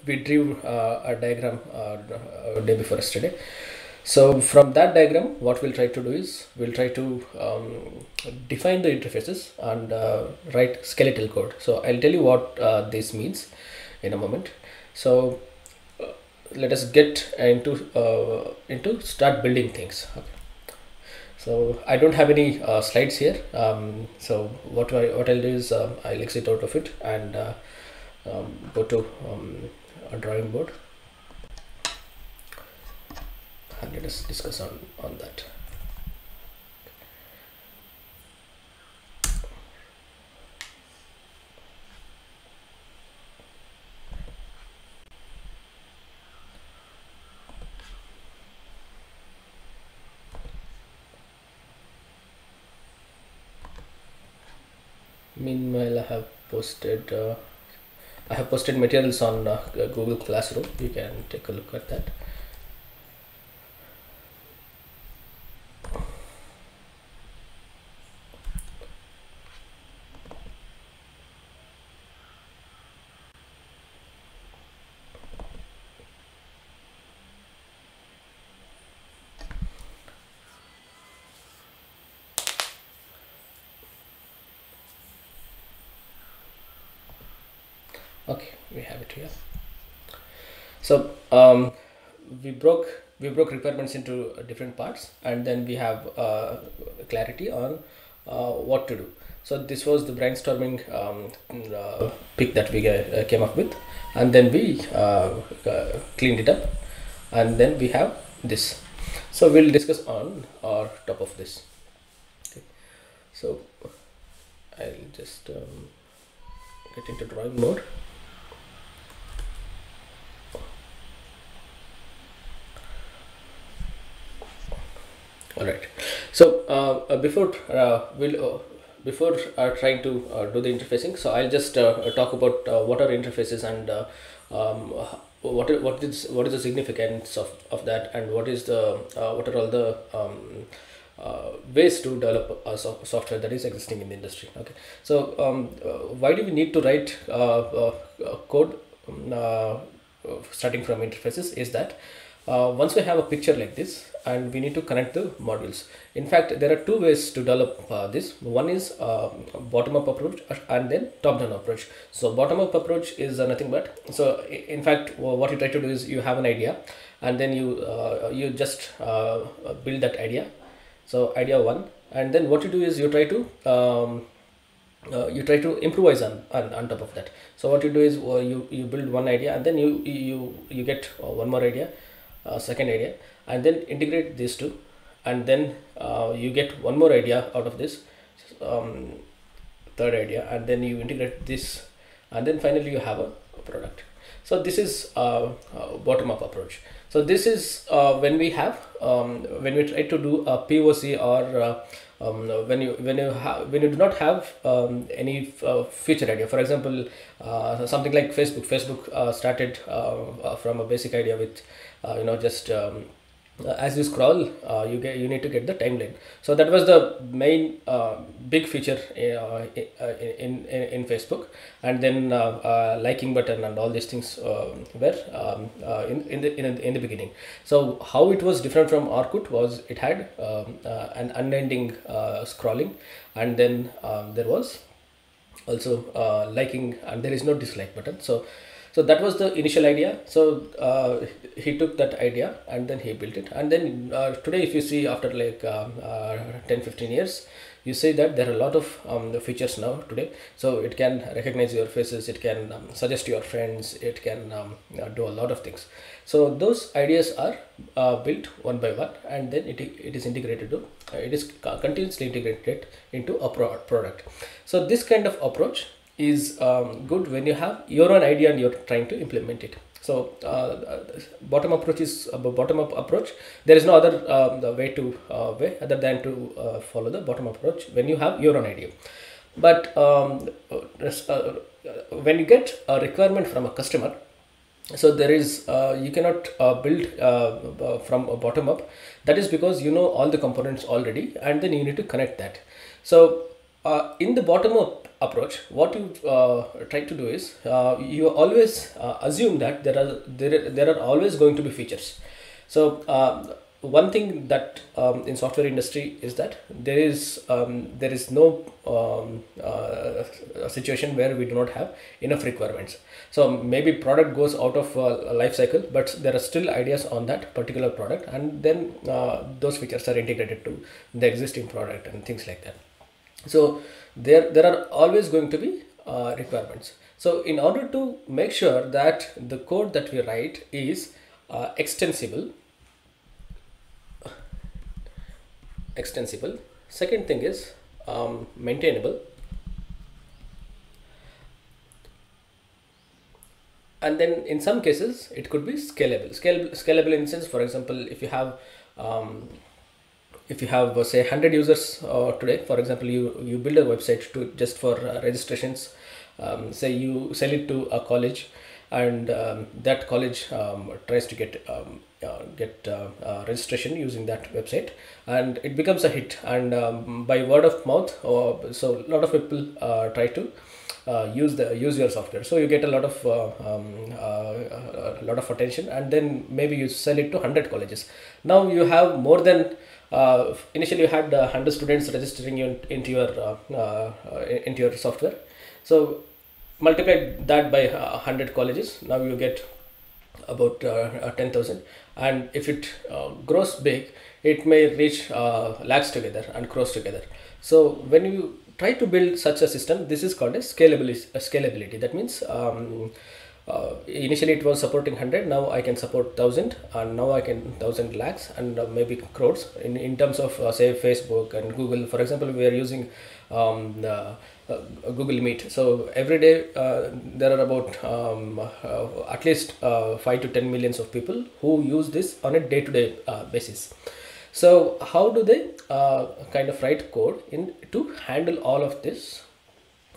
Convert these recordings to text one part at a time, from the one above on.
we drew a diagram day before yesterday. So from that diagram, what we'll try to do is we'll try to define the interfaces and write skeletal code. So I'll tell you what this means in a moment. So let us get into start building things. Okay. So I don't have any slides here. So what I'll do is I'll exit out of it and go to a drawing board, and let us discuss on that. Meanwhile, I have posted materials on Google Classroom. You can take a look at that. Okay, we have it here. So we broke requirements into different parts, and then we have clarity on what to do. So this was the brainstorming pick that we came up with, and then we cleaned it up, and then we have this. So we'll discuss on top of this. Okay. So I'll just get into drawing mode. All right. So before trying to do the interfacing, so I'll just talk about what are interfaces and what is the significance of that, and what are all the ways to develop a software that is existing in the industry. Okay. So why do we need to write code starting from interfaces? Is that once we have a picture like this, and we need to connect the modules. In fact, there are two ways to develop this. One is bottom-up approach, and then top-down approach. So bottom-up approach is nothing but, so in fact what you try to do is you have an idea, and then you just build that idea. So idea one, and then what you do is you try to improvise on top of that. So what you do is you build one idea, and then you get one more idea, second idea, and then integrate these two, and then you get one more idea out of this, third idea, and then you integrate this, and then finally you have a product. So this is bottom-up approach. So this is when we try to do a POC, or when you do not have any future idea. For example, something like Facebook started from a basic idea with just as you scroll, you need to get the timeline. So that was the main big feature in Facebook, and then liking button and all these things were in the beginning. So how it was different from Orkut was it had an unending scrolling, and then there was also liking, and there is no dislike button. So that was the initial idea. So he took that idea and then he built it. And then today, if you see after like 10-15 years, you see that there are a lot of features now today. So it can recognize your faces, it can suggest your friends, it can do a lot of things. So those ideas are built one by one, and then it is integrated to it is continuously integrated into a product. So this kind of approach is good when you have your own idea and you're trying to implement it. So bottom approach is a bottom-up approach. There is no other way other than to follow the bottom approach when you have your own idea. But when you get a requirement from a customer, so there is you cannot build from a bottom up. That is because all the components already, and then you need to connect that. So in the bottom up approach, what you try to do is you always assume that there are always going to be features. So one thing that in software industry is that there is no situation where we do not have enough requirements. So maybe product goes out of life cycle, but there are still ideas on that particular product, and then those features are integrated to the existing product and things like that. So there are always going to be requirements. So in order to make sure that the code that we write is extensible, second thing is maintainable, and then in some cases it could be scalable in the sense, for example, if you have say 100 users today, for example, you build a website to just for registrations. Say you sell it to a college, and that college tries to get registration using that website, and it becomes a hit, and by word of mouth, so a lot of people try to use your software, so you get a lot of attention, and then maybe you sell it to 100 colleges. Now you have more than initially you had 100 students registering you into your software. So multiply that by 100 colleges, now you get about 10,000, and if it grows big, it may reach lakhs together and crores together. So when you try to build such a system, this is called a scalability. That means initially it was supporting 100, now I can support 1000, and now I can 1000 lakhs, and maybe crores in terms of say Facebook and Google. For example, we are using Google Meet. So every day there are about at least 5 to 10 millions of people who use this on a day-to-day basis. So how do they kind of write code in to handle all of this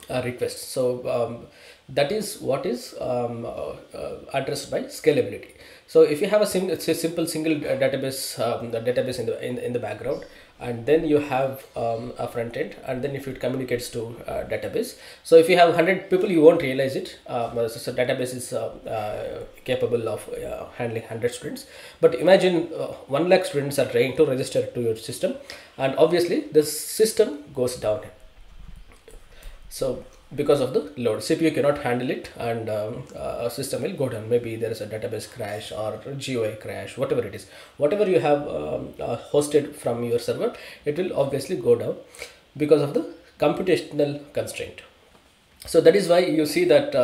requests? So that is what is addressed by scalability. So if you have a simple single database, the database in the background, and then you have a front end, and then if it communicates to database. So if you have 100 people, you won't realize it. So database is capable of handling 100 students. But imagine 1 lakh students are trying to register to your system, and obviously the system goes down. So because of the load, CPU cannot handle it, and a system will go down. Maybe there is a database crash or GUI crash, whatever it is, whatever you have hosted from your server, it will obviously go down because of the computational constraint. So that is why you see that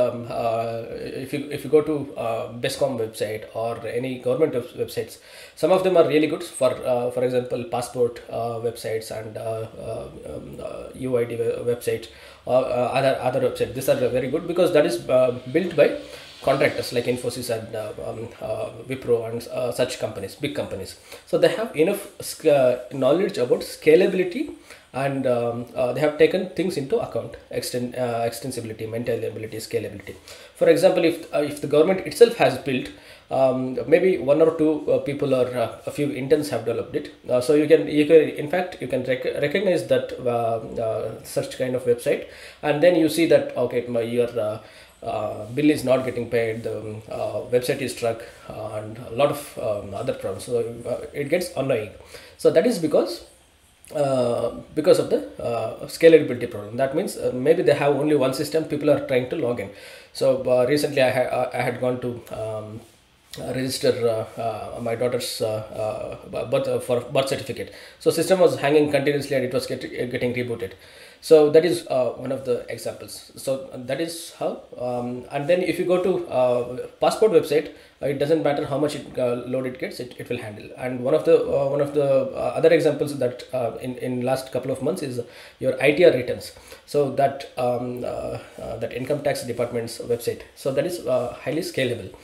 if you go to BESCOM website or any government websites, some of them are really good for example passport websites and UID website or other websites. These are very good because that is built by contractors like Infosys and Wipro and such companies, big companies. So they have enough knowledge about scalability, and they have taken things into account: extensibility, maintainability, scalability. For example, if the government itself has built, maybe 1 or 2 people or a few interns have developed it. So you can in fact you can recognize that such kind of website, and then you see that okay, your bill is not getting paid, the website is stuck, and a lot of other problems. So it gets annoying. So that is because of the scalability problem. That means maybe they have only one system, people are trying to log in. So recently I had gone to register my daughter's birth certificate. So system was hanging continuously, and it was getting rebooted. So that is one of the examples. So that is how and then if you go to passport website, it doesn't matter how much load it gets, it will handle. And one of the other examples that in last couple of months is your ITR returns. So that that income tax department's website, so that is highly scalable.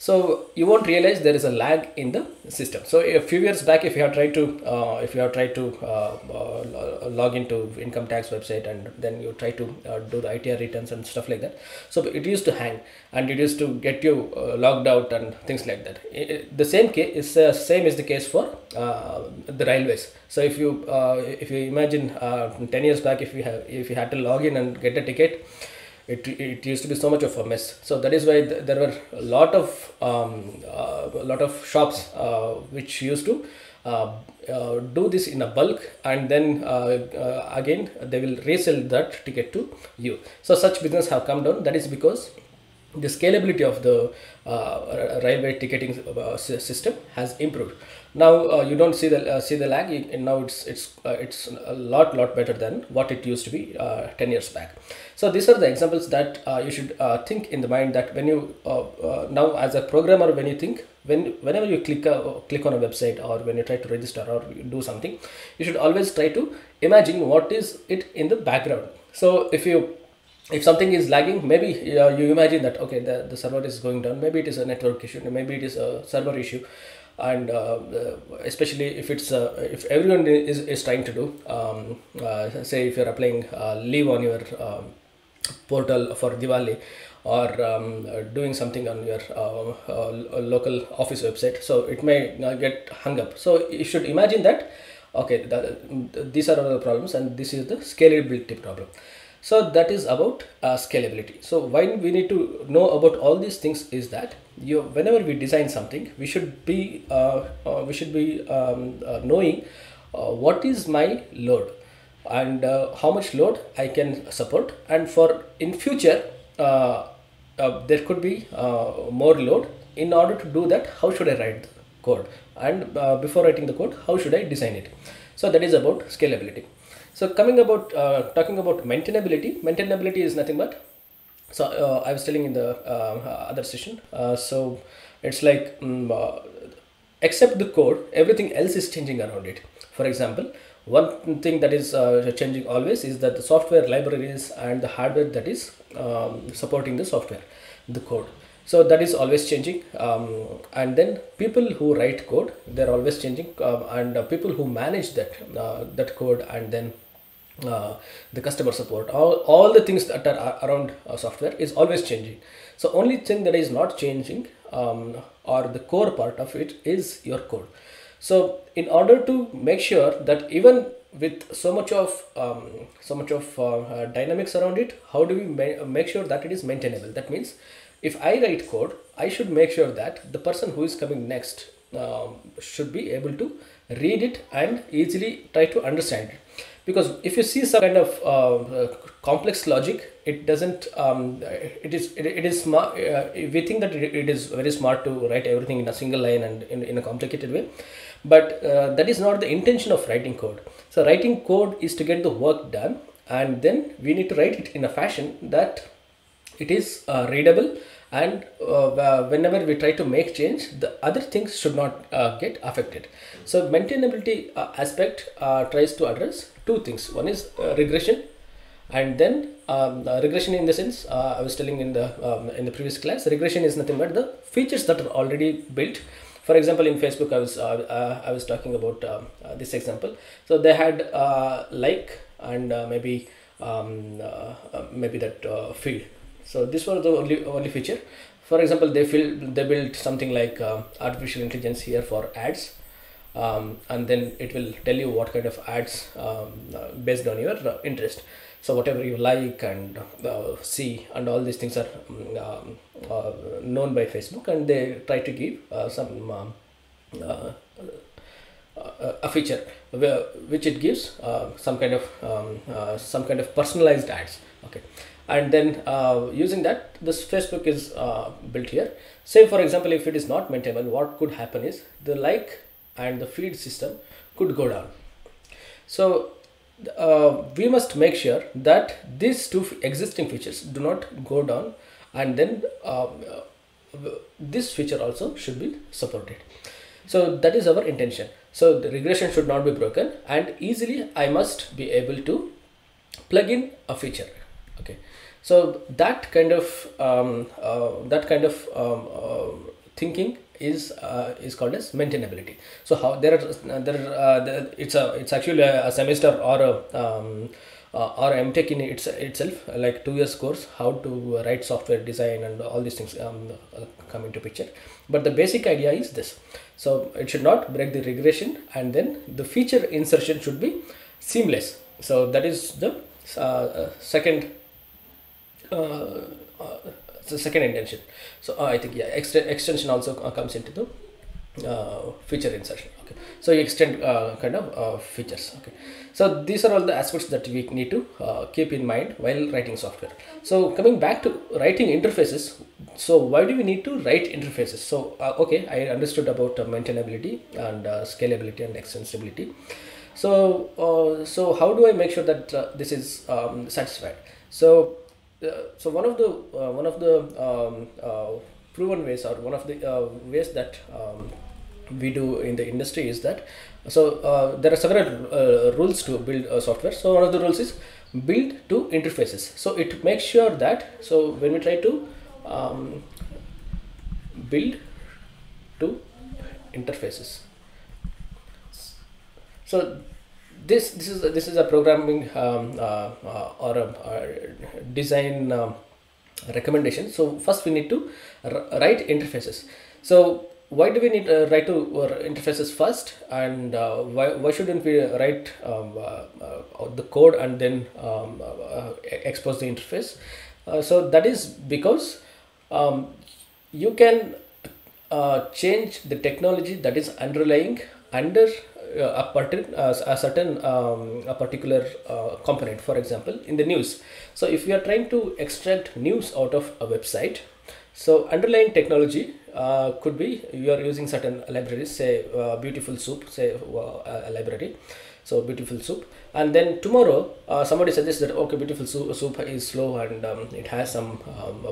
So you won't realize there is a lag in the system. So a few years back, if you have tried to log into income tax website, and then you try to do the ITR returns and stuff like that, so it used to hang, and it used to get you logged out and things like that. The same is the case for the railways. So if you imagine 10 years back, if you had to log in and get a ticket, it used to be so much of a mess. So that is why there were a lot of shops which used to do this in a bulk, and then again they will resell that ticket to you. So such business have come down. That is because the scalability of the railway ticketing system has improved. Now you don't see the lag. Now it's a lot better than what it used to be 10 years back. So these are the examples that you should think in the mind, that when you now as a programmer, when you think, whenever you click on a website, or when you try to register or you do something, you should always try to imagine what is it in the background. So if something is lagging, maybe you imagine that, okay, the server is going down, maybe it is a network issue, maybe it is a server issue. And especially if if everyone is trying to do, say if you're applying leave on your portal for Diwali, or doing something on your local office website, so it may get hung up. So you should imagine that, okay, these are all the problems, and this is the scalability problem. So that is about scalability. So why we need to know about all these things is that whenever we design something, we should be knowing what is my load, and how much load I can support, and for in future there could be more load. In order to do that, how should I write the code, and before writing the code, how should I design it? So that is about scalability. So talking about maintainability is nothing but, so I was telling in the other session, so it's like except the code, everything else is changing around it. For example, one thing that is changing always is that the software libraries and the hardware that is supporting the software, the code. So that is always changing, and then people who write code, they're always changing, and people who manage that code, and then the customer support, all the things that are around software is always changing. So only thing that is not changing, or the core part of it, is your code. So in order to make sure that even with so much of dynamics around it, how do we make sure that it is maintainable? That means if I write code, I should make sure that the person who is coming next should be able to read it and easily try to understand it. Because if you see some kind of complex logic, it doesn't it is smart. We think that it is very smart to write everything in a single line and in a complicated way, but that is not the intention of writing code. So writing code is to get the work done, and then we need to write it in a fashion that it is readable, and whenever we try to make change, the other things should not get affected. So maintainability aspect tries to address two things. One is regression, and then regression in the sense, I was telling in the previous class, regression is nothing but the features that are already built. For example, in Facebook, I was talking about this example. So they had like, and maybe that field. So this was the only feature. For example, they built something like artificial intelligence here for ads, and then it will tell you what kind of ads based on your interest. So whatever you like and see, and all these things are known by Facebook, and they try to give a feature which it gives some kind of personalized ads. Okay. And then using that, this Facebook is built here. Say for example, if it is not maintainable, what could happen is the like and the feed system could go down. So we must make sure that these two existing features do not go down, and then this feature also should be supported. So that is our intention. So the regression should not be broken, and easily I must be able to plug in a feature. Okay. So that kind of thinking is called as maintainability. So how it's actually a semester or MTech in itself, like 2 years course, how to write software design and all these things come into picture. But the basic idea is this. So it should not break the regression, and then the feature insertion should be seamless. So that is second uh, the second intention. So I think, yeah, extension also comes into the feature insertion. Okay, so you extend kind of features. Okay, so these are all the aspects that we need to keep in mind while writing software. So coming back to writing interfaces, so why do we need to write interfaces? So okay, I understood about maintainability and scalability and extensibility. So how do I make sure that this is satisfied? So one of the proven ways, or one of the ways that we do in the industry is that, there are several rules to build software. So one of the rules is build to interfaces. So it makes sure that, so when we try to build to interfaces, so this is a programming or a design recommendation. So first we need to write interfaces. So why do we need write to interfaces first, and why shouldn't we write the code and then expose the interface? So that is because you can change the technology that is underlying under a certain a particular component. For example, in the news, so if we are trying to extract news out of a website, so underlying technology could be you are using certain libraries, say Beautiful Soup, say a library, so Beautiful Soup, and then tomorrow somebody suggests that, okay, Beautiful Soup is slow and it has some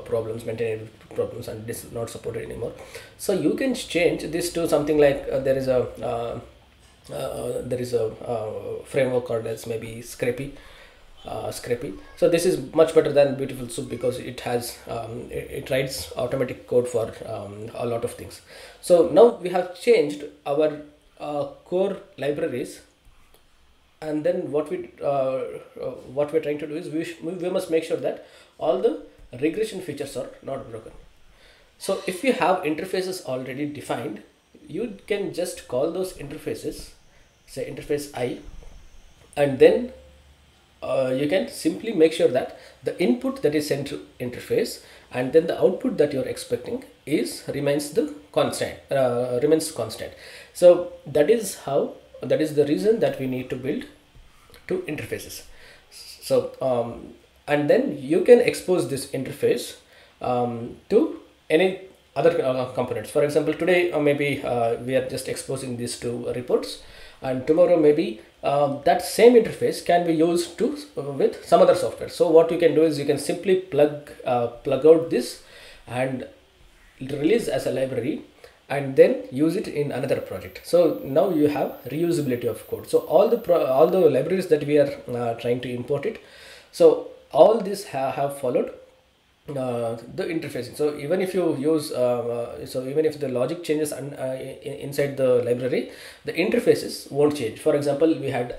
problems, maintenance problems, and this is not supported anymore. So you can change this to something like there is a framework called as maybe Scrapy. So this is much better than Beautiful Soup because it has it writes automatic code for a lot of things. So now we have changed our core libraries, and then what we're trying to do is we must make sure that all the regression features are not broken. So if you have interfaces already defined, you can just call those interfaces, say interface I, and then you can simply make sure that the input that is sent to interface and then the output that you're expecting remains constant. So that is the reason that we need to build to interfaces. So and then you can expose this interface to any other components. For example, today maybe we are just exposing these to reports, and tomorrow maybe that same interface can be used to with some other software. So what you can do is you can simply plug out this and release as a library, and then use it in another project. So now you have reusability of code. So all the libraries that we are trying to import it, so all these have followed the interfacing. So even if you use so even if the logic changes inside the library, the interfaces won't change. For example, we had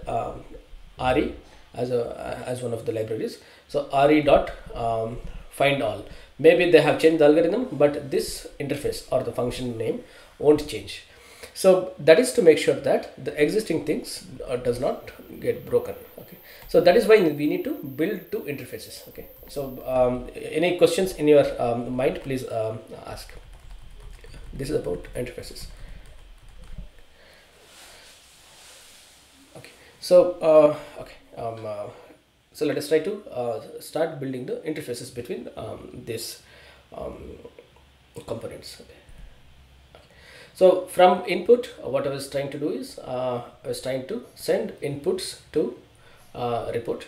RE as one of the libraries. So RE dot find all, maybe they have changed the algorithm, but this interface or the function name won't change. So that is to make sure that the existing things does not get broken. Okay, so that is why we need to build to interfaces. Okay, so any questions in your mind, please ask. This is about interfaces. Okay, so so let us try to start building the interfaces between these components. Okay. So from input, what I was trying to do is I was trying to send inputs to report.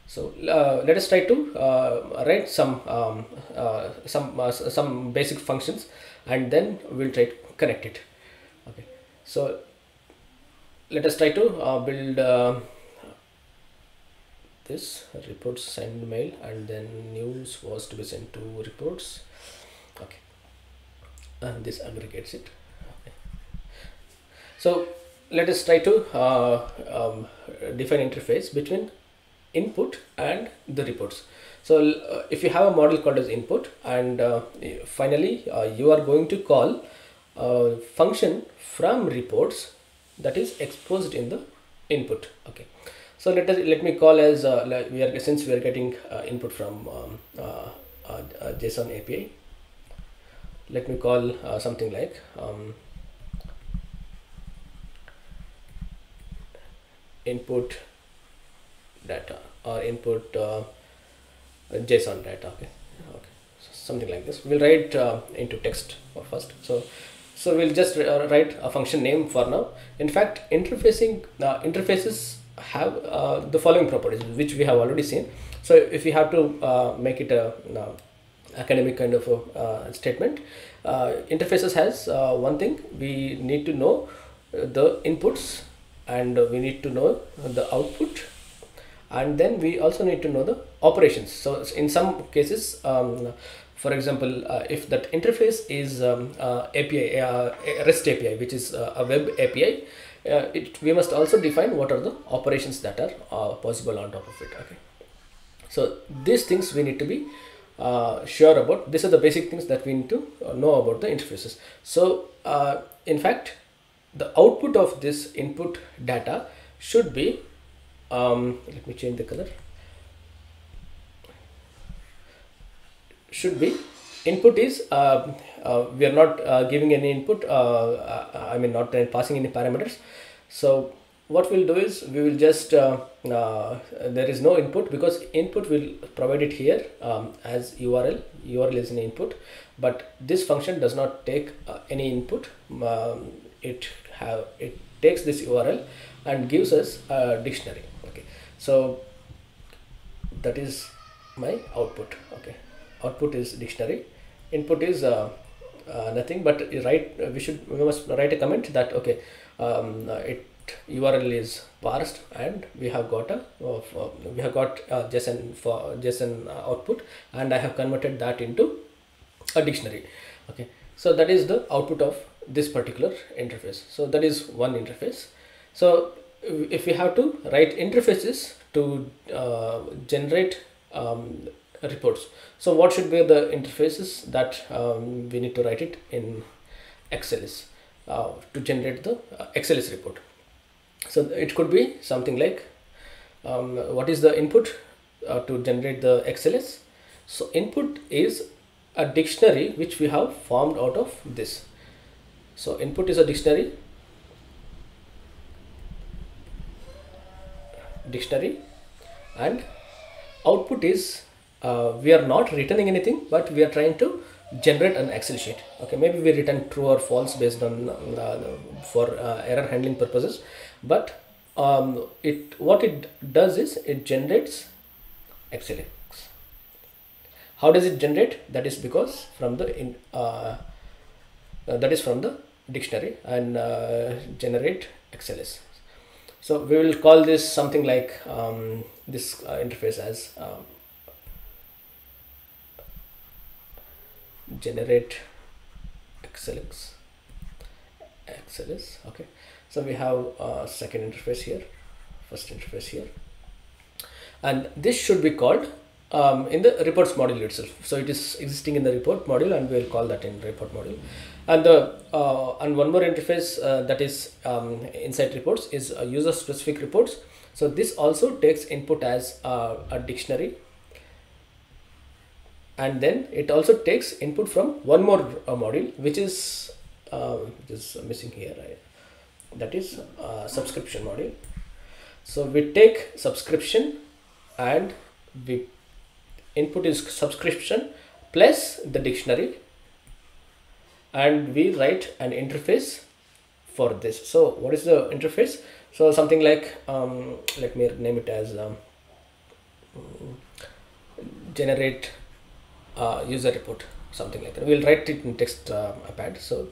So let us try to write some basic functions, and then we'll try to connect it. Okay. So let us try to build this reports send mail, and then news was to be sent to reports. Okay. and this aggregates it. Okay. So let us try to define interface between input and the reports. So if you have a model called as input, and finally you are going to call a function from reports that is exposed in the input. Okay, so let me call as since we are getting input from JSON API, let me call something like input data or input JSON data. Okay, so something like this. We'll write into text first. So we'll just write a function name for now. In fact, interfaces have the following properties, which we have already seen. So if we have to make it a academic kind of a statement, interfaces has one thing: we need to know the inputs, and we need to know the output, and then we also need to know the operations. So in some cases, for example, if that interface is API, REST API, which is a web API, we must also define what are the operations that are possible on top of it. Okay, so these things we need to be sure about. These are the basic things that we need to know about the interfaces. So in fact, the output of this input data should be let me change the color. Should be input is we are not giving any input, I mean not passing any parameters. So what we'll do is we will just there is no input, because input will provide it here as URL is an input, but this function does not take any input. It takes this URL and gives us a dictionary. Okay, so that is my output. Okay, output is dictionary, input is nothing, but we must write a comment that okay, URL is parsed, and we have got JSON for JSON output, and I have converted that into a dictionary. Okay, so that is the output of this particular interface. So that is one interface. So if we have to write interfaces to generate reports, so what should be the interfaces that we need to write it in XLS to generate the XLS report? So it could be something like what is the input to generate the XLS? So input is a dictionary which we have formed out of this. So input is a dictionary, and output is we are not returning anything, but we are trying to generate an Excel sheet. Okay, maybe we return true or false based on for error handling purposes, but what it does is it generates XLS. How does it generate? That is because from the dictionary, and generate XLS. So we will call this something like this interface as generate XLS. Okay, so we have a second interface here, first interface here, and this should be called in the reports module itself. So it is existing in the report module, and we will call that in report module. And and one more interface that is inside reports is user specific reports. So this also takes input as a dictionary, and then it also takes input from one more module which is missing here, right? That is subscription module. So we take subscription, and we input is subscription plus the dictionary, and we write an interface for this. So what is the interface? So something like let me name it as generate user report, something like that. We'll write it in text pad, so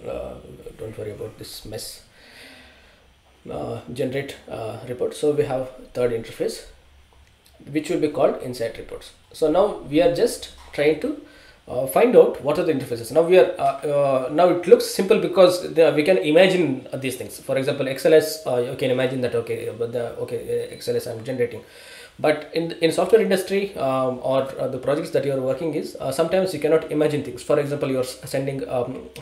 don't worry about this mess. Generate report. So we have third interface which will be called inside reports. So now we are just trying to find out what are the interfaces. Now we are now it looks simple because we can imagine these things. For example, XLS, you can imagine that, okay, but the okay XLS I'm generating. But in software industry, or the projects that you are working is, sometimes you cannot imagine things. For example, you are sending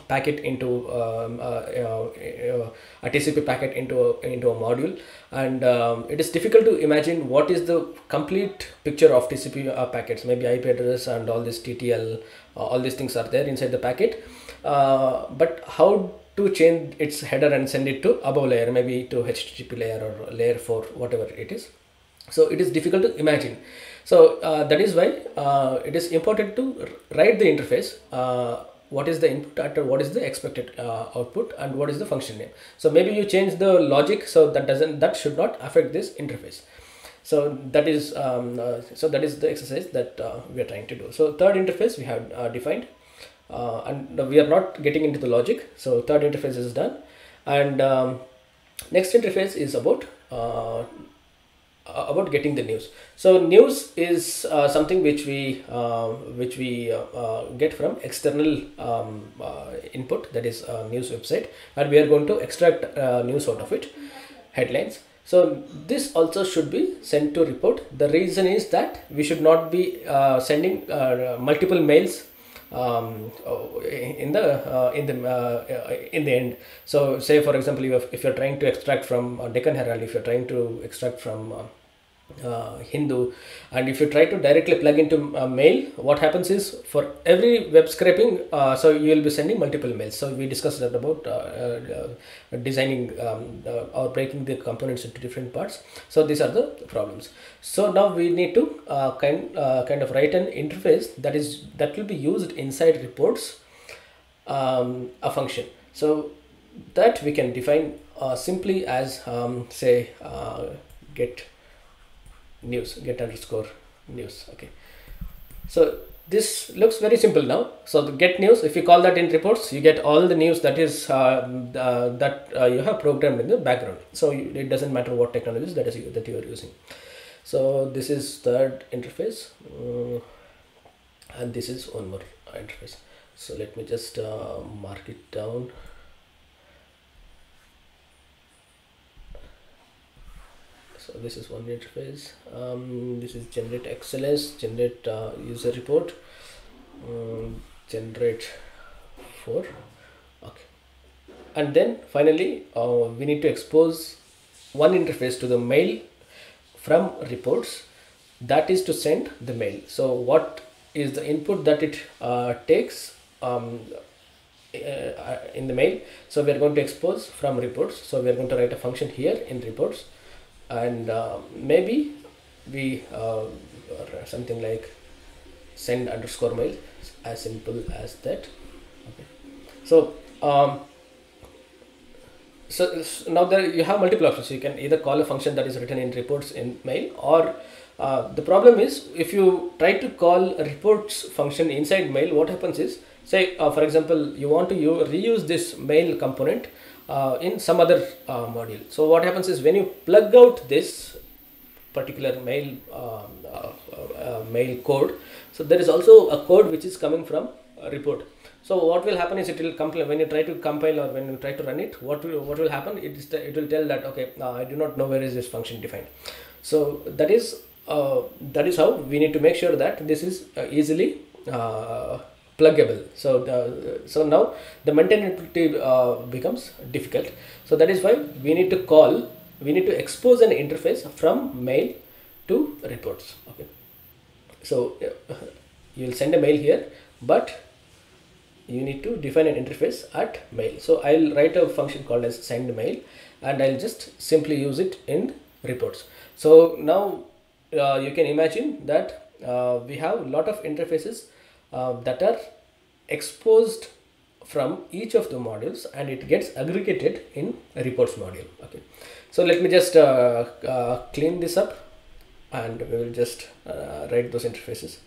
packet into a TCP packet into a module, and it is difficult to imagine what is the complete picture of TCP packets. Maybe IP address and all this TTL, all these things are there inside the packet, but how to change its header and send it to above layer, maybe to HTTP layer or layer 4, whatever it is. So it is difficult to imagine. So that is why it is important to write the interface. What is the input and what is the expected output, and what is the function name. So maybe you change the logic, so that should not affect this interface. So that is the exercise that we are trying to do. So third interface we have defined, and we are not getting into the logic. So third interface is done, and next interface is about getting the news. So news is something which we get from external input, that is news website, and we are going to extract news out of it, headlines. So this also should be sent to report. The reason is that we should not be sending multiple mails in the end. So say for example, if you're trying to extract from Deccan Herald, if you're trying to extract from Hindu, and if you try to directly plug into mail, what happens is, for every web scraping, so you will be sending multiple mails. So we discussed that about designing or breaking the components into different parts. So these are the problems. So now we need to kind of write an interface that will be used inside reports, a function. So that we can define simply as say get underscore news. Okay, so this looks very simple now. So the get news, if you call that in reports, you get all the news that is that you have programmed in the background. So it doesn't matter what technologies that you are using. So this is third interface, and this is one more interface. So let me just mark it down. So this is one interface. This is generate XLS, generate user report, generate 4. Okay, and then finally we need to expose one interface to the mail from reports, that is to send the mail. So what is the input that it takes in the mail? So we are going to expose from reports. So we are going to write a function here in reports, and maybe we or something like send underscore mail, as simple as that. Okay, so so now there you have multiple options. You can either call a function that is written in reports in mail, or the problem is, if you try to call a reports function inside mail, what happens is, say for example, you want to reuse this mail component in some other module. So what happens is, when you plug out this particular mail mail code, so there is also a code which is coming from a report. So what will happen is, it will compile when you try to compile, or when you try to run it, what will happen, it will tell that, okay, I do not know where is this function defined. So that is how we need to make sure that this is easily pluggable. So now the maintainability becomes difficult. So that is why we need to expose an interface from mail to reports. Okay, so you will send a mail here, but you need to define an interface at mail. So I'll write a function called as send mail, and I'll just simply use it in reports. So now you can imagine that we have a lot of interfaces that are exposed from each of the modules, and it gets aggregated in a reports module. Okay, so let me just clean this up, and we will just write those interfaces.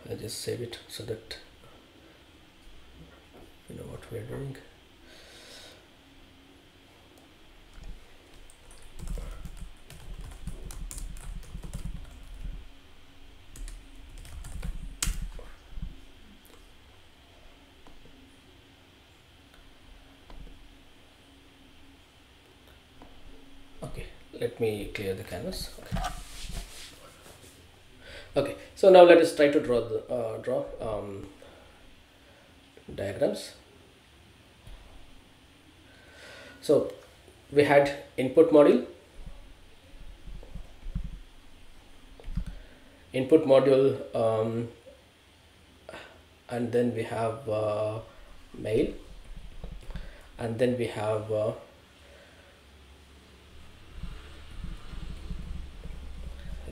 I'll just save it so that you know what we are doing. Let me clear the canvas. Okay, so now let us try to draw the diagrams. So we had input module, and then we have mail, and then we have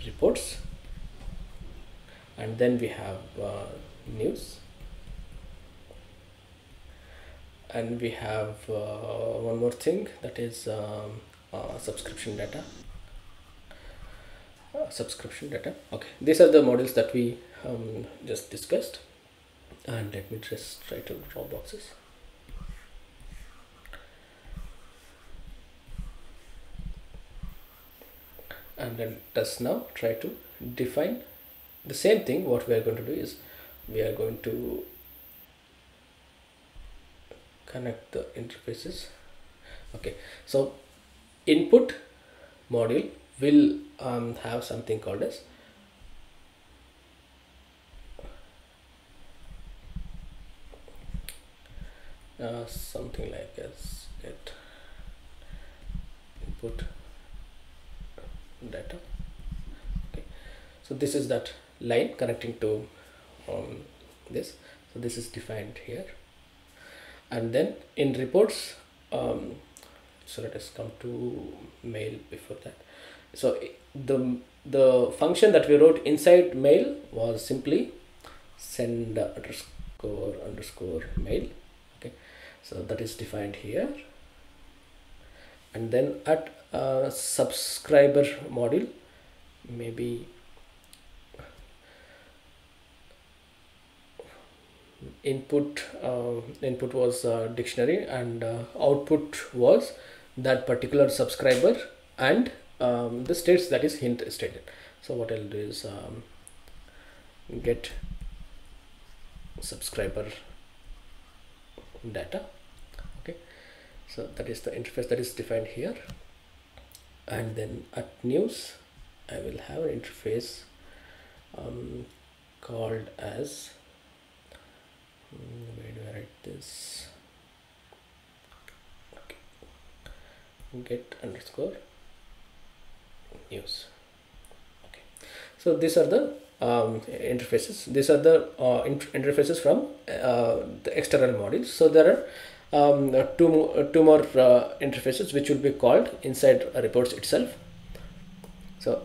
reports, and then we have news, and we have one more thing, that is subscription data. Okay, these are the modules that we just discussed, and let me just try to draw boxes. And then let's now try to define the same thing. What we are going to do is we are going to connect the interfaces. Okay, so input module will have something called as something like as get input data. Okay, so this is that line connecting to this. So this is defined here, and then in reports, so let us come to mail before that. So the function that we wrote inside mail was simply send underscore mail. Okay, so that is defined here, and then at subscriber module, maybe input was dictionary, and output was that particular subscriber and the states, that is hint stated. So what I'll do is get subscriber data. Okay, so that is the interface that is defined here, and then at news I will have an interface called as where do I write this? Okay, get underscore news. Okay, so these are the interfaces. These are the interfaces from the external modules. So there are two more interfaces which will be called inside reports itself. So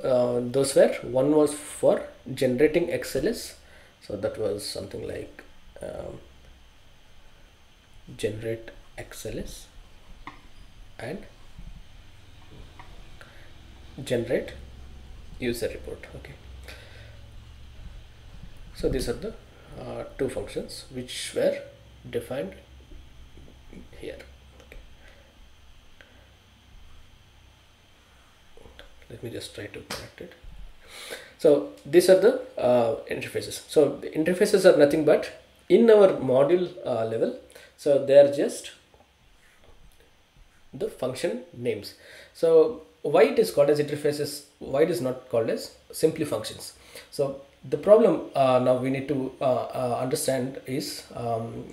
those were, one was for generating XLS, so that was something like generate XLS and generate user report. Okay, so these are the two functions which were defined here. Okay, let me just try to connect it. So these are the interfaces. So the interfaces are nothing but in our module level, so they are just the function names. So why it is called as interfaces, why it is not called as simply functions? So the problem now we need to understand is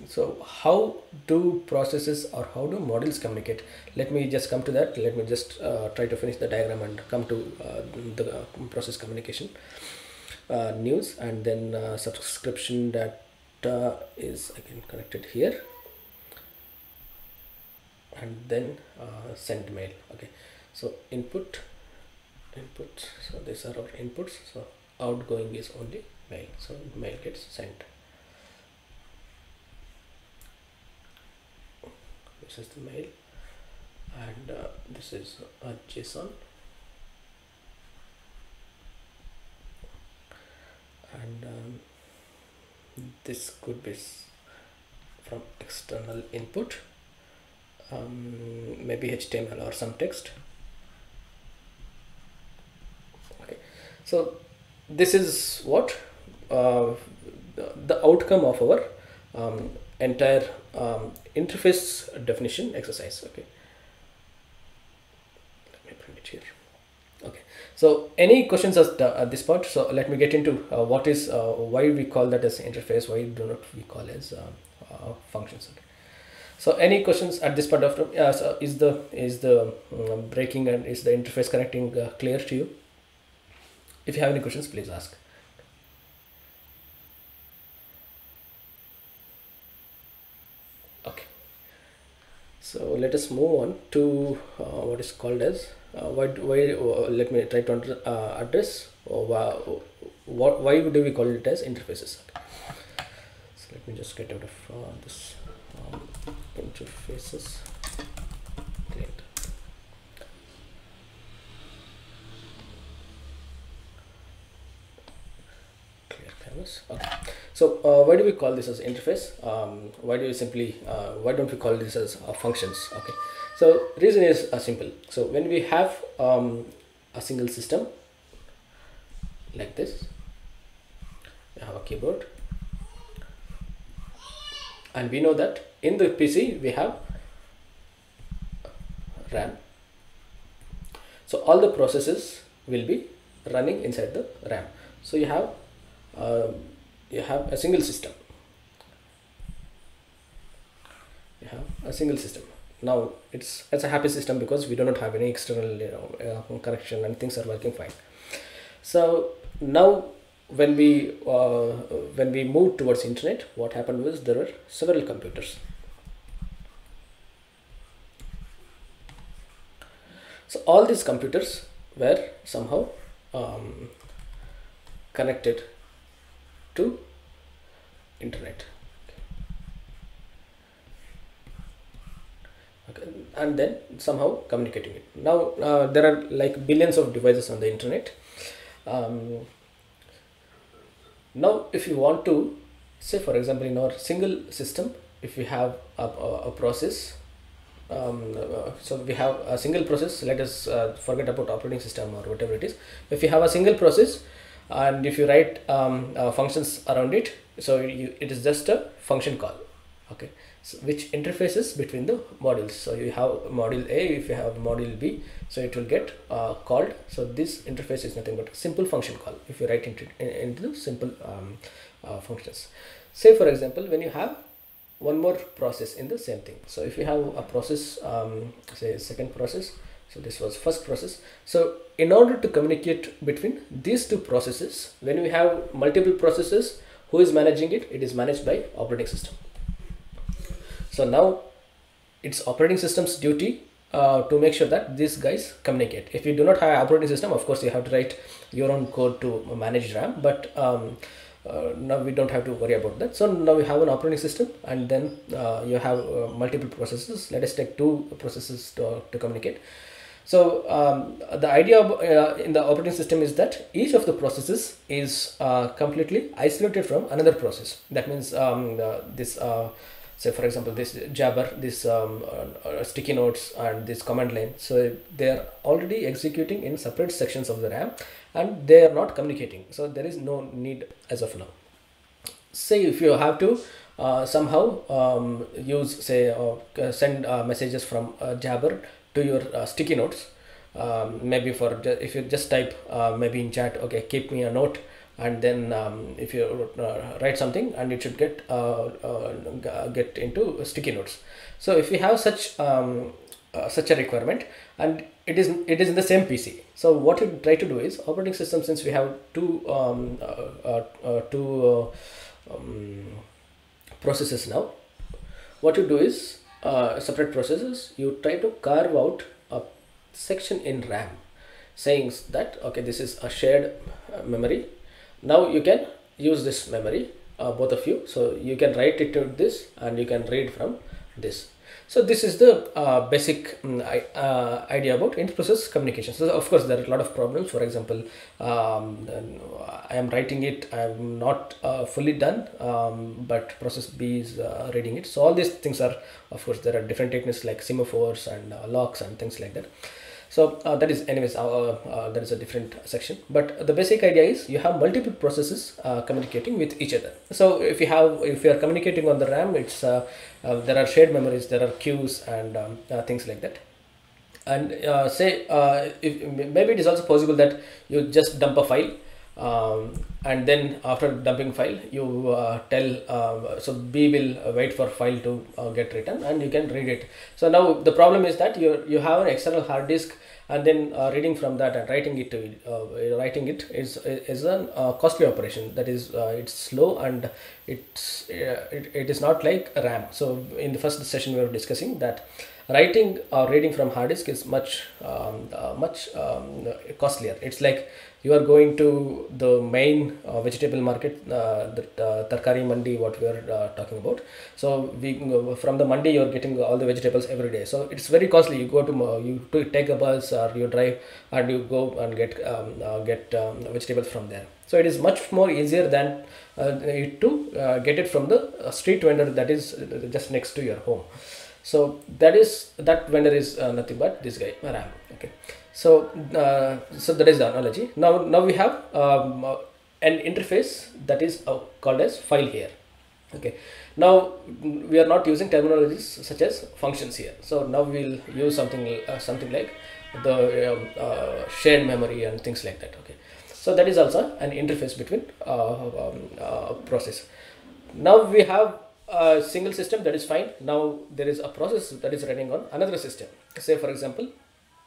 so how do processes or how do modules communicate? Let me just come to that. Let me just try to finish the diagram and come to the process communication. News, and then subscription data is again connected here, and then send mail. Okay, so input, so these are our inputs. So outgoing is only mail, so mail gets sent. This is the mail, and this is a JSON, and this could be from external input, maybe HTML or some text. Okay, so this is what the outcome of our entire interface definition exercise. Okay, let me print it here. So any questions at this point? So let me get into what is why we call that as interface, why do not we call as functions. Okay. So any questions at this point of time? So is the breaking and is the interface connecting clear to you? If you have any questions, please ask. Okay. So let us move on to what is called as let me try to address why do we call it as interfaces. So let me just get out of this interfaces. Great. Clear canvas. Okay. So why do we call this as interface? Why don't we call this as functions? Okay. So reason is simple. So when we have a single system like this, we have a keyboard, and we know that in the PC we have RAM. So all the processes will be running inside the RAM. So you have a single system. You have a single system. Now it's a happy system because we do not have any external connection and things are working fine. So now when we moved towards internet, what happened was there were several computers. So all these computers were somehow connected to internet. Okay. And then somehow communicating it. Now there are like billions of devices on the internet. Now if you want to say, for example, in our single system, if we have a process, so we have a single process, let us forget about operating system or whatever it is. If you have a single process and if you write functions around it, so it is just a function call. Okay. So which interfaces between the modules. So you have module A, if you have module B, so it will get called. So this interface is nothing but a simple function call if you write into simple functions. Say for example, when you have one more process in the same thing. So if you have a process, say second process, so this was first process. So in order to communicate between these two processes, when we have multiple processes, who is managing it? It is managed by operating system. So now it's operating system's duty to make sure that these guys communicate. If you do not have operating system, of course you have to write your own code to manage RAM, but now we don't have to worry about that. So now we have an operating system, and then you have multiple processes. Let us take two processes to communicate. So the idea in the operating system is that each of the processes is completely isolated from another process. That means this say for example this Jabber, this sticky notes and this command line, so they are already executing in separate sections of the RAM and they are not communicating, so there is no need as of now. Say if you have to somehow use, say send messages from Jabber to your sticky notes, maybe for if you just type maybe in chat, okay, keep me a note, and then if you write something and it should get into sticky notes. So if we have such a requirement and it is in the same PC, so what we try to do is operating system, since we have two processes now, what you do is separate processes, you try to carve out a section in RAM saying that okay, this is a shared memory. Now you can use this memory, both of you, so you can write it to this and you can read from this. So this is the basic idea about inter-process communication. So of course there are a lot of problems. For example, I am writing it, I am not fully done, but process B is reading it. So all these things are, of course there are different techniques like semaphores and locks and things like that. So that is anyways that is a different section, but the basic idea is you have multiple processes communicating with each other. So if you are communicating on the RAM, it's there are shared memories, there are queues and things like that. And say if maybe it is also possible that you just dump a file, and then after dumping file you tell so B will wait for file to get written and you can read it. So now the problem is that you have an external hard disk, and then reading from that and writing it is a costly operation. That is it's slow, and it is not like RAM. So in the first session we were discussing that writing or reading from hard disk is much costlier. It's like you are going to the main vegetable market, the Tarkari Mandi, what we are talking about. So from the Mandi you are getting all the vegetables every day. So it's very costly. You go to take a bus or you drive and you go and get vegetables from there. So it is much more easier than get it from the street vendor that is just next to your home. So that vendor is nothing but this guy, Ram. Okay. So that is the analogy. Now we have an interface that is called as file here. Okay. Now we are not using terminologies such as functions here. So now we'll use something like the shared memory and things like that. Okay. So that is also an interface between process. Now we have a single system, that is fine. Now there is a process that is running on another system. Say for example,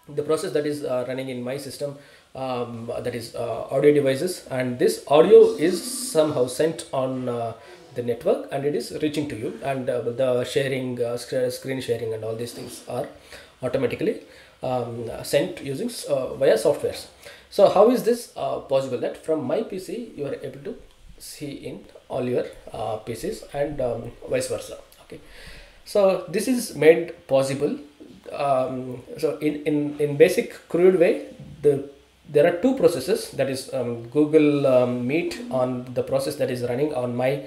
the process that is running in my system, that is audio devices, and this audio is somehow sent on the network and it is reaching to you, and the sharing, screen sharing and all these things are automatically sent using via softwares. So how is this possible that from my PC you are able to see in all your PCs and vice versa? Okay, so this is made possible. So in basic crude way, there are two processes, that is Google Meet on the process that is running on my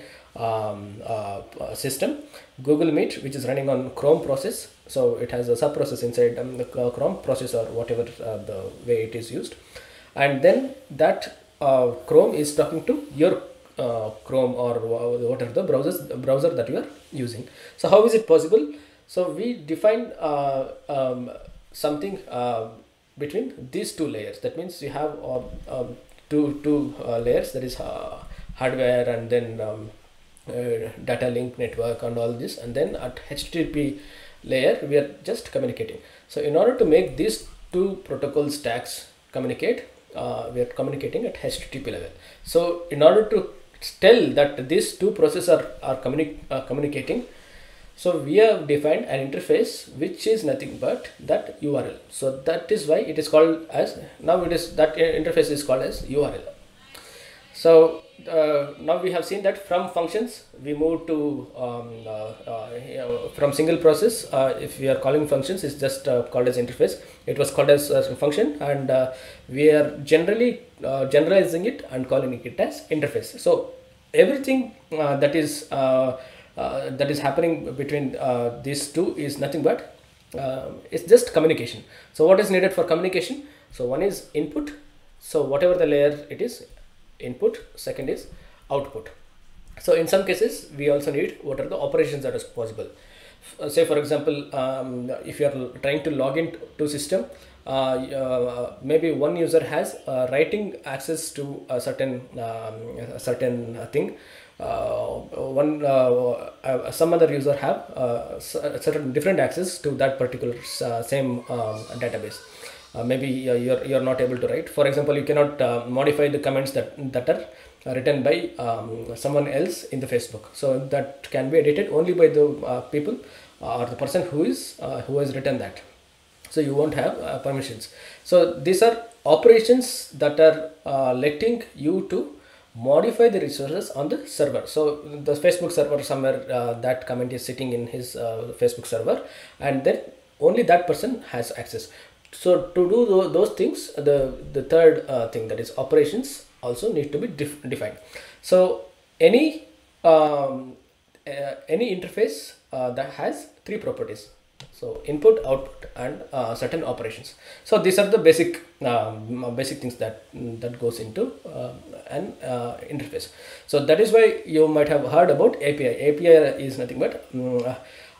system, Google Meet which is running on Chrome process. So it has a sub process inside the Chrome process or whatever the way it is used, and then that Chrome is talking to your Chrome or whatever the browser that you are using. So how is it possible? So we define something between these two layers. That means you have two layers, that is hardware and then data link network and all this, and then at HTTP layer we are just communicating. So in order to make these two protocol stacks communicate, we are communicating at HTTP level. So in order to tell that these two processes are communicating, so we have defined an interface which is nothing but that URL. So that is why it is called as, now it is, that interface is called as URL. So now we have seen that from functions we move to from single process. If we are calling functions, it's just called as interface. It was called as a function, and we are generally generalizing it and calling it as interface. So everything that is happening between these two is nothing but it's just communication. So what is needed for communication? So one is input. So whatever the layer it is, input. Second is output. So in some cases we also need what are the operations that is possible. Say for example, if you are trying to log in to system, maybe one user has writing access to a certain thing, some other user have certain different access to that particular same database. Maybe you're not able to write. For example, you cannot modify the comments that are written by someone else in the Facebook. So that can be edited only by the people or the person who has written that. So you won't have permissions. So these are operations that are letting you to modify the resources on the server. So the Facebook server, somewhere that comment is sitting in his Facebook server, and then only that person has access. So to do those things, the third thing, that is operations, also need to be defined. So any interface that has three properties. So input, output, and certain operations. So these are the basic things that goes into an interface. So that is why you might have heard about API. API is nothing but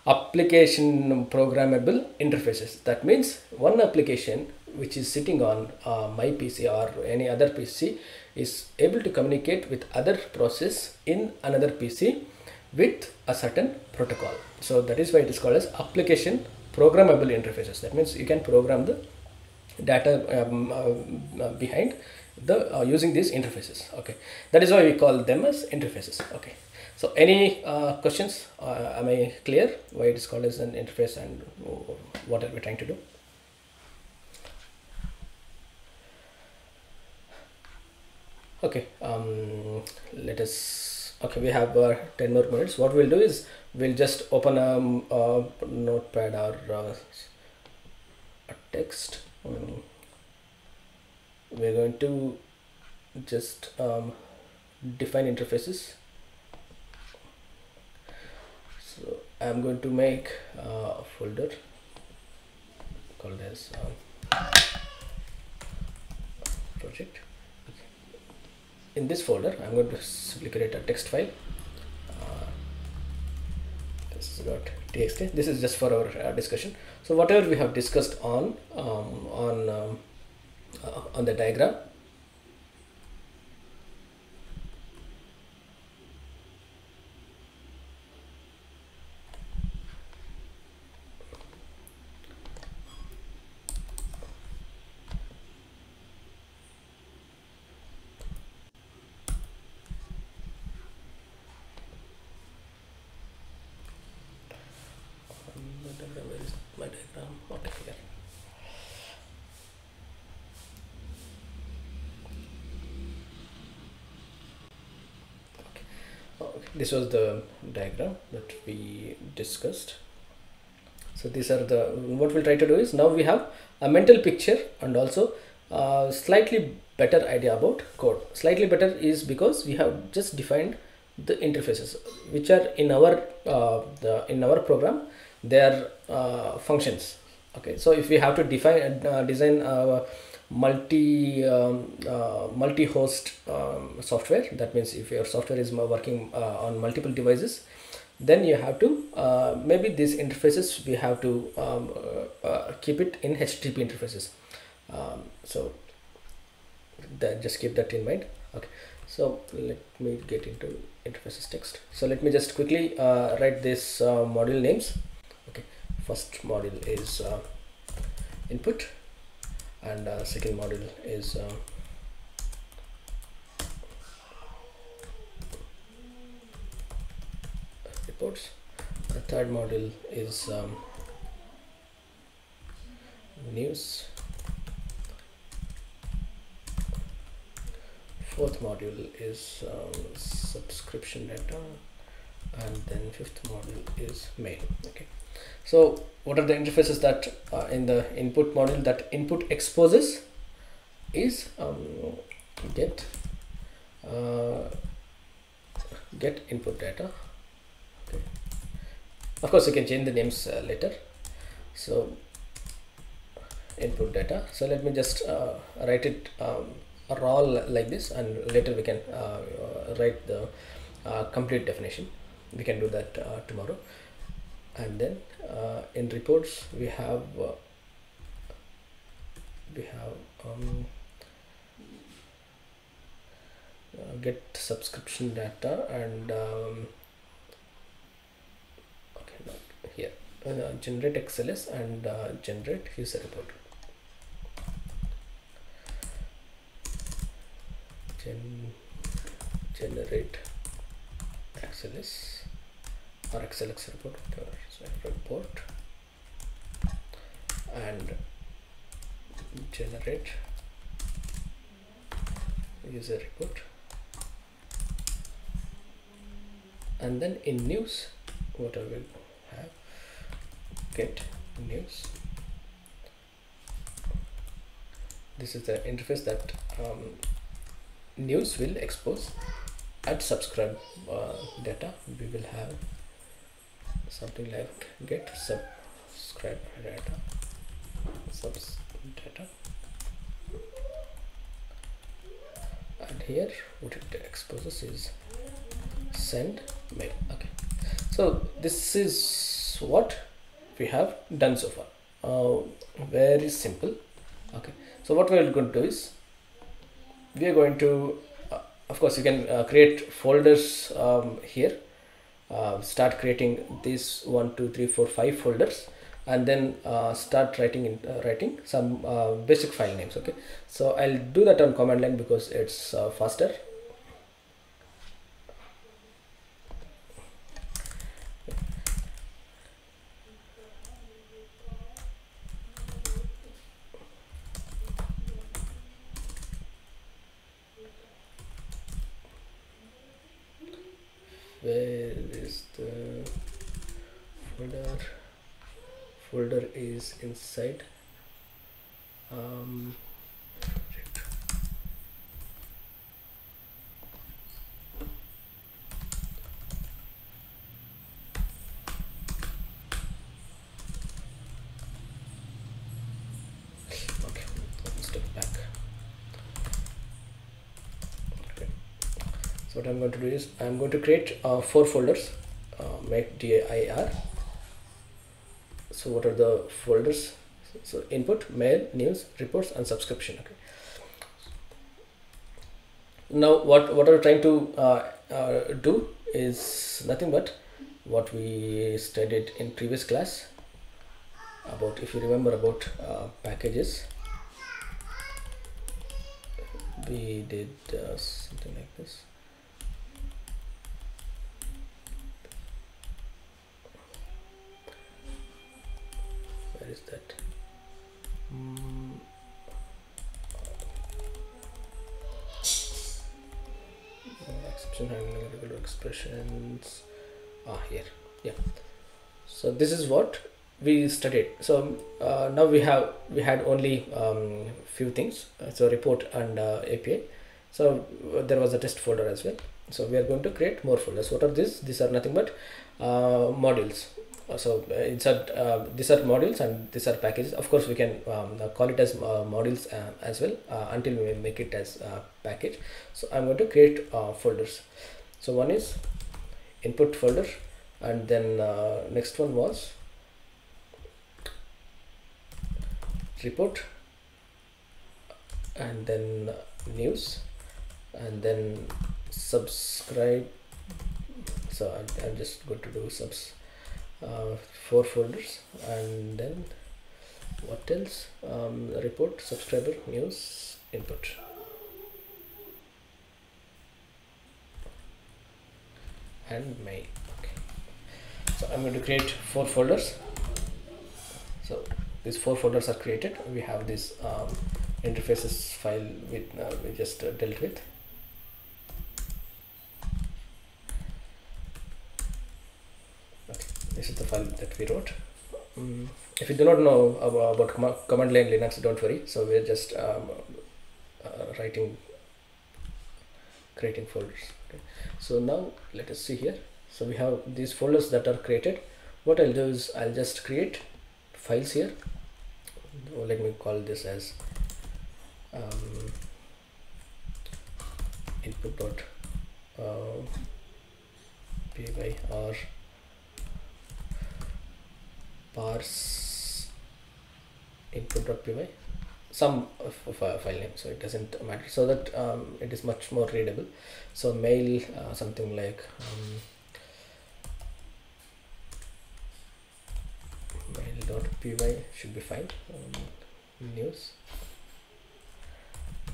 application programmable interfaces. That means one application which is sitting on my PC or any other PC is able to communicate with other process in another PC with a certain protocol. So that is why it is called as application programmable interfaces. That means you can program the data behind the using these interfaces. Okay, that is why we call them as interfaces. Okay, so any questions? Am I clear why it is called as an interface and what are we trying to do? Okay, let us, okay, we have 10 more minutes. What we'll do is we'll just open a notepad or a text. We're going to just define interfaces. So I'm going to make a folder called as project. In this folder, I'm going to simply create a text file. This is .txt. This is just for our discussion. So whatever we have discussed on the diagram, where is my diagram? Okay, here. Okay, this was the diagram that we discussed. So these are the, what we'll try to do is, now we have a mental picture and also slightly better idea about code. Slightly better is because we have just defined the interfaces which are in our in our program. They are functions. Okay, so if we have to define design multi-host software, that means if your software is working on multiple devices, then you have to maybe these interfaces we have to keep it in HTTP interfaces. So that, just keep that in mind. Okay, so let me get into interfaces text. So let me just quickly write this module names. Okay, first module is input, and second module is reports. The third module is news. Fourth module is subscription data, and then fifth module is mail. Okay, so what are the interfaces that in the input module that input exposes is get input data. Okay, of course you can change the names later. So input data, so let me just write it raw like this, and later we can write the complete definition. We can do that tomorrow. And then in reports we have get subscription data, and okay, not here, generate XLS and generate user report. Generate XLS or XLX report, whatever. So report and generate user report, and then in news, what I will have, get news. This is the interface that news will expose. At subscribe data, we will have something like get subscribe data, subs data, and here what it exposes is send mail. Okay, so this is is what we have done so far. Very simple. Okay, so what we are going to do is we are going to of course you can create folders here. Start creating these 1 2 3 4 5 folders, and then start writing some basic file names. Okay, so I'll do that on command line because it's faster. Where is the folder? Folder is inside okay, step back. Okay, so what I'm going to do is I'm going to create 4 folders. Make dir. So what are the folders? So input, mail, news, reports, and subscription. Okay, now what are we trying to do is nothing but what we studied in previous class about, if you remember, about packages. We did something like this. Where is that? Exception handling, regular expressions. Here, yeah. So this is what we studied. So now we had only few things. So report and API. So there was a test folder as well. So we are going to create more folders. What are these? These are nothing but modules. So these are modules and these are packages. Of course, we can call it as modules as well until we make it as package. So I'm going to create folders. So one is input folder, and then next one was report, and then news, and then subscribe. So I'm just going to do 4 folders, and then what else? Report, subscriber, news, input. And mail. Okay, so I'm going to create 4 folders. So these 4 folders are created. We have this interfaces file with we just dealt with. Okay, this is the file that we wrote. If you do not know about command line Linux, don't worry. So we're just creating folders. Okay. So now let us see here. So we have these folders that are created. What I'll do is I'll just create files here. Let me call this as input.py or parse input.py, some file name, so it doesn't matter, so that it is much more readable. So mail, something like mail.py should be fine.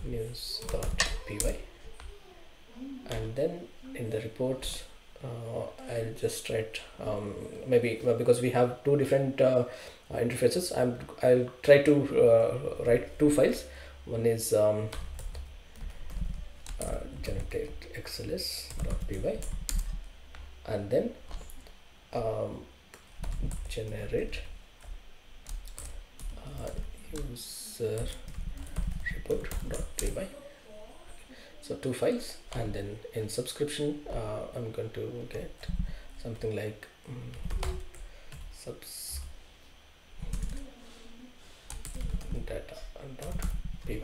news.py, and then in the reports I'll just write maybe because we have 2 different interfaces. I'll try to write 2 files. One is generate xls.py, and then generate user report.py. So 2 files, and then in subscription I'm going to get something like subs data.py,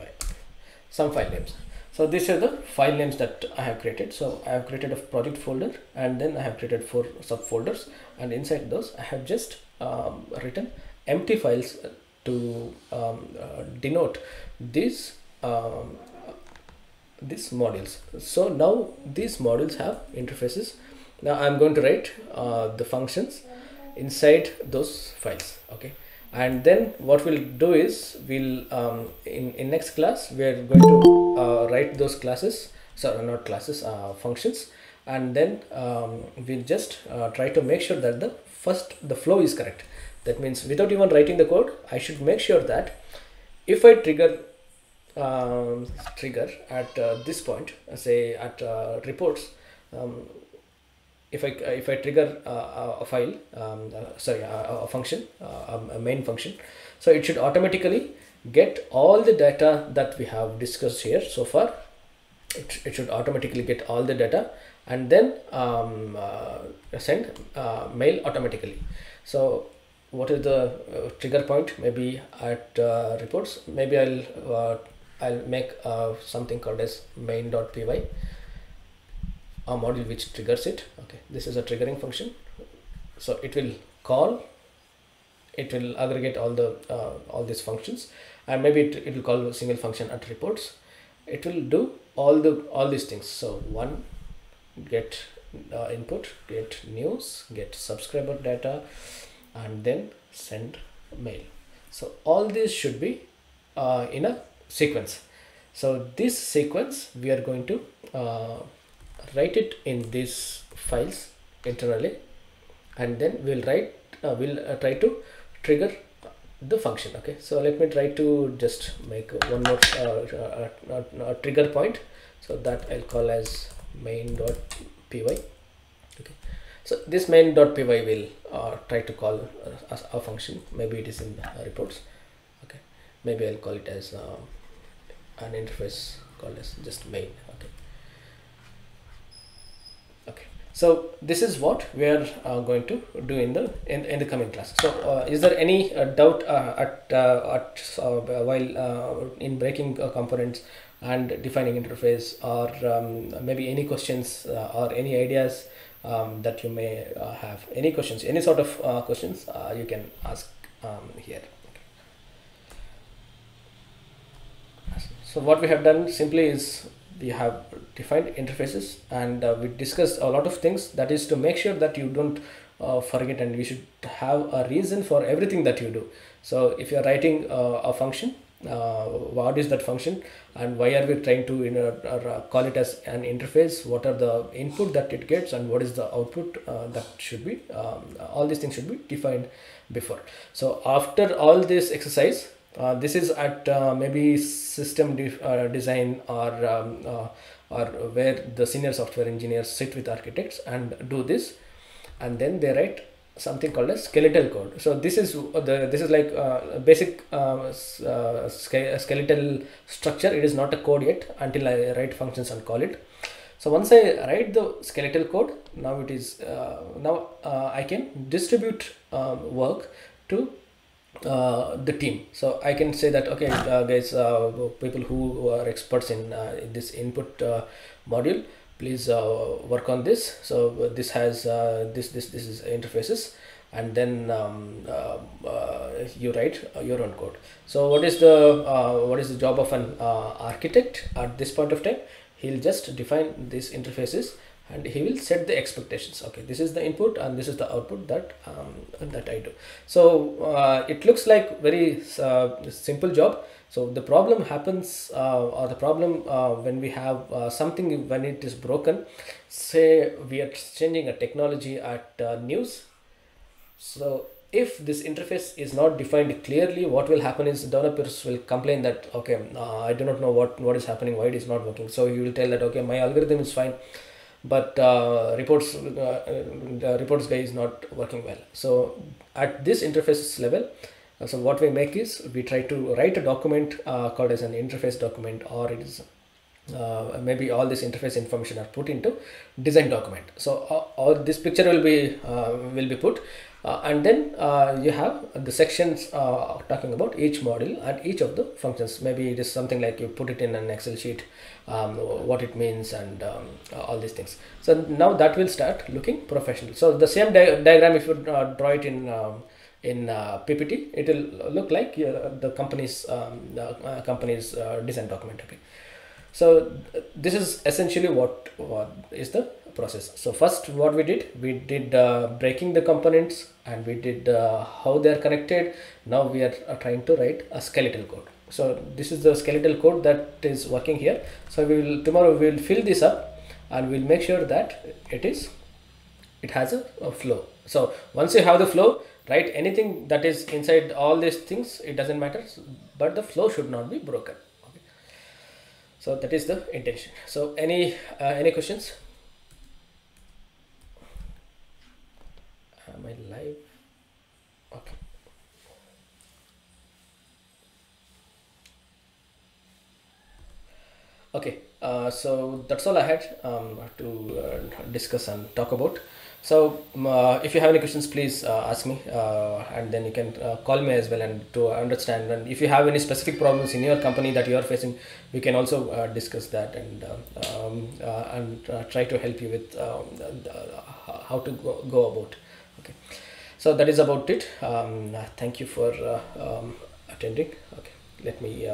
some file names. So these are the file names that I have created. So I have created a project folder, and then I have created 4 subfolders, and inside those I have just written empty files to denote these modules. So now these modules have interfaces. Now I'm going to write the functions inside those files. Okay, and then what we'll do is we'll in next class we're going to write those classes, sorry, not classes, functions, and then we'll just try to make sure that the flow is correct. That means without even writing the code, I should make sure that if I trigger at this point, say at reports, if I trigger a file, a function, a main function, so it should automatically get all the data that we have discussed here so far. It should automatically get all the data, and then send mail automatically. So what is the trigger point? Maybe at reports, maybe I'll make something called as main.py, a module which triggers it. Okay, this is a triggering function. So it will aggregate all these functions, and maybe it will call a single function at reports. It will do all these things. So one, get input, get news, get subscriber data, and then send mail. So all these should be in a sequence. So this sequence we are going to write it in these files internally, and then we'll try to trigger the function. Okay, so let me try to just make one more trigger point, so that I'll call as main.py. Okay, so this main.py will try to call a function. Maybe it is in reports. Okay, maybe I'll call it as an interface called as just main. Okay. Okay, so this is what we are going to do in the coming class. So is there any doubt while in breaking components and defining interface, or maybe any questions or any ideas that you may have? Any questions, any sort of questions you can ask here. Okay. So what we have done simply is we have defined interfaces, and we discussed a lot of things. That is to make sure that you don't forget, and we should have a reason for everything that you do. So if you are writing a function, what is that function, and why are we trying to call it as an interface? What are the input that it gets, and what is the output that should be? All these things should be defined before. So after all this exercise, this is at maybe system design, or where the senior software engineers sit with architects and do this, and then they write something called as skeletal code. So this is like basic skeletal structure. It is not a code yet until I write functions and call it. So once I write the skeletal code, now it is I can distribute work to the team. So I can say that, okay, guys, people who are experts in this input module, please work on this. So this has this is interfaces, and then you write your own code. So what is the job of an architect at this point of time? He'll just define these interfaces, and he will set the expectations. Okay, this is the input and this is the output that I do. So it looks like very simple job. So the problem happens, or the problem when we have something, when it is broken. Say we are changing a technology at news. So if this interface is not defined clearly, what will happen is developers will complain that, okay, I do not know what is happening, why it is not working. So you will tell that, okay, my algorithm is fine, but the reports guy is not working well. So at this interface level, so what we make is we try to write a document called as an interface document, or it is maybe all this interface information are put into design document. So all this picture will be put, and then you have the sections talking about each module and each of the functions. Maybe it is something like you put it in an Excel sheet, what it means, and all these things. So now that will start looking professional. So the same diagram, if you draw it in PPT, it will look like the company's design document. Okay. So this is essentially what is the process. So first, what we did breaking the components, and we did how they are connected. Now we are trying to write a skeletal code. So this is the skeletal code that is working here. So tomorrow we will fill this up, and we'll make sure that it has a flow. So once you have the flow, write anything that is inside all these things, it doesn't matter, but the flow should not be broken. So that is the intention. So any questions? Am I live? Okay. Okay. So that's all I had to discuss and talk about. So if you have any questions, please ask me, and then you can call me as well, and to understand. And if you have any specific problems in your company that you are facing, we can also discuss that, and try to help you with how to go about. Okay. So that is about it. Thank you for attending. Okay. Let me